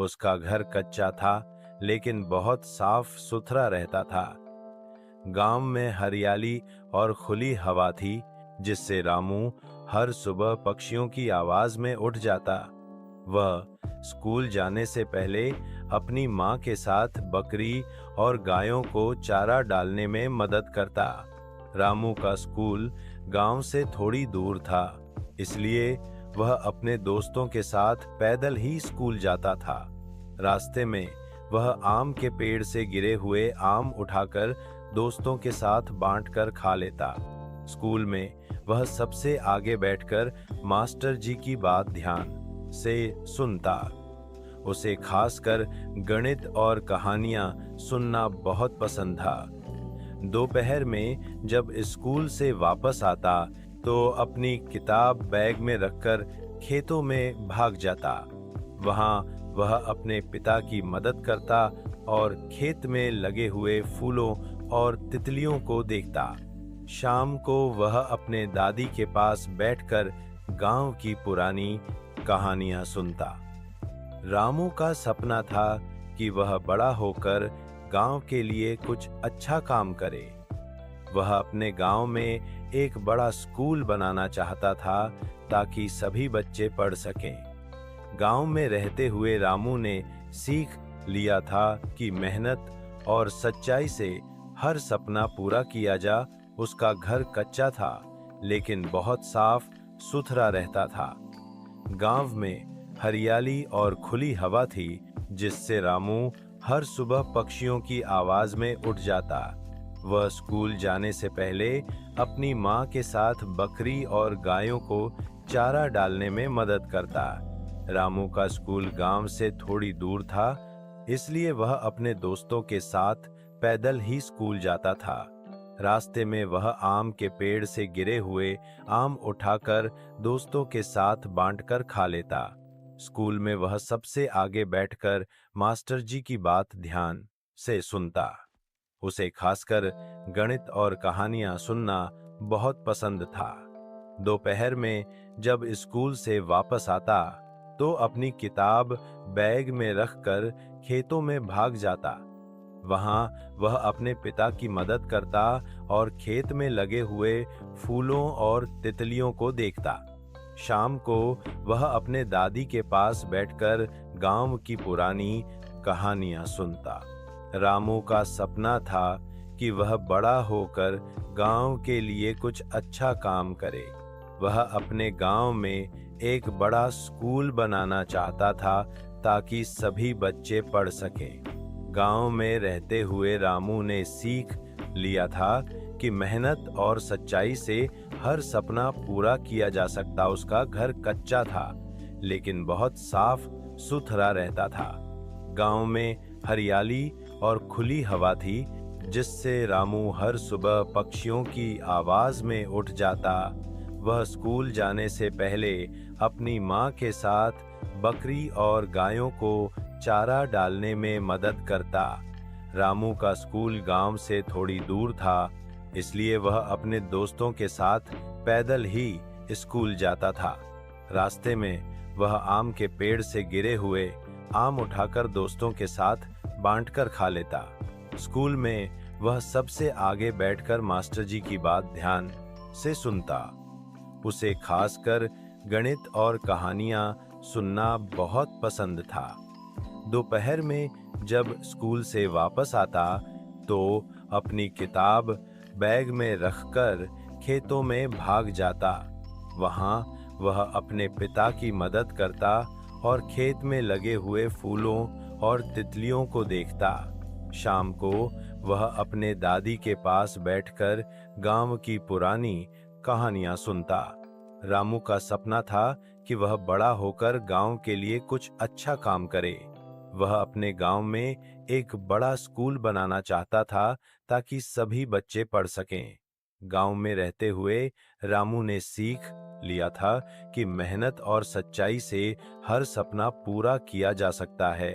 उसका घर कच्चा था, लेकिन बहुत साफ सुथरा रहता था। गांव में हरियाली और खुली हवा थी, जिससे रामू हर सुबह पक्षियों की आवाज में उठ जाता। वह स्कूल जाने से पहले अपनी माँ के साथ बकरी और गायों को चारा डालने में मदद करता। रामू का स्कूल गांव से थोड़ी दूर था, इसलिए वह अपने दोस्तों के साथ पैदल ही स्कूल जाता था। रास्ते में वह आम के पेड़ से गिरे हुए आम उठाकर दोस्तों के साथ बांटकर खा लेता। स्कूल में वह सबसे आगे बैठकर मास्टर जी की बात ध्यान से सुनता। उसे खासकर गणित और कहानियां सुनना बहुत पसंद था। दोपहर में जब स्कूल से वापस आता तो अपनी किताब बैग में रखकर खेतों में भाग जाता। वहां वह अपने पिता की मदद करता और खेत में लगे हुए फूलों और तितलियों को देखता। शाम को वह अपने दादी के पास बैठकर गांव की पुरानी कहानियां सुनता। रामू का सपना था कि वह बड़ा होकर गांव के लिए कुछ अच्छा काम करे। वह अपने गांव में एक बड़ा स्कूल बनाना चाहता था, ताकि सभी बच्चे पढ़ सकें। गांव में रहते हुए रामू ने सीख लिया था कि मेहनत और सच्चाई से हर सपना पूरा किया जा। उसका घर कच्चा था, लेकिन बहुत साफ सुथरा रहता था। गांव में हरियाली और खुली हवा थी, जिससे रामू हर सुबह पक्षियों की आवाज में उठ जाता। वह स्कूल जाने से पहले अपनी माँ के साथ बकरी और गायों को चारा डालने में मदद करता। रामू का स्कूल गांव से थोड़ी दूर था, इसलिए वह अपने दोस्तों के साथ पैदल ही स्कूल जाता था। रास्ते में वह आम के पेड़ से गिरे हुए आम उठाकर दोस्तों के साथ बांटकर खा लेता। स्कूल में वह सबसे आगे बैठकर मास्टर जी की बात ध्यान से सुनता। उसे खासकर गणित और कहानियां सुनना बहुत पसंद था। दोपहर में जब स्कूल से वापस आता तो अपनी किताब बैग में रखकर खेतों में भाग जाता। वहां वह अपने पिता की मदद करता और खेत में लगे हुए फूलों और तितलियों को देखता। शाम को वह अपने दादी के पास बैठकर गांव की पुरानी कहानियां सुनता। रामू का सपना था कि वह बड़ा होकर गांव के लिए कुछ अच्छा काम करे। वह अपने गांव में एक बड़ा स्कूल बनाना चाहता था, ताकि सभी बच्चे पढ़ सकें। गांव में रहते हुए रामू ने सीख लिया था कि मेहनत और सच्चाई से हर सपना पूरा किया जा सकता। उसका घर कच्चा था, लेकिन बहुत साफ सुथरा रहता था। गांव में हरियाली और खुली हवा थी, जिससे रामू हर सुबह पक्षियों की आवाज में उठ जाता। वह स्कूल जाने से पहले अपनी माँ के साथ बकरी और गायों को चारा डालने में मदद करता। रामू का स्कूल गांव से थोड़ी दूर था, इसलिए वह अपने दोस्तों के साथ पैदल ही स्कूल जाता था। रास्ते में वह आम के पेड़ से गिरे हुए आम उठाकर दोस्तों के साथ बांटकर खा लेता। स्कूल में वह सबसे आगे बैठकर मास्टर जी की बात ध्यान से सुनता। उसे खासकर गणित और कहानियां सुनना बहुत पसंद था। दोपहर में जब स्कूल से वापस आता तो अपनी किताब बैग में रखकर खेतों में भाग जाता। वहां वह अपने पिता की मदद करता और खेत में लगे हुए फूलों और तितलियों को देखता। शाम को वह अपने दादी के पास बैठकर गांव की पुरानी कहानियां सुनता। रामू का सपना था कि वह बड़ा होकर गांव के लिए कुछ अच्छा काम करे। वह अपने गांव में एक बड़ा स्कूल बनाना चाहता था, ताकि सभी बच्चे पढ़ सकें। गांव में रहते हुए रामू ने सीख लिया था कि मेहनत और सच्चाई से हर सपना पूरा किया जा सकता है।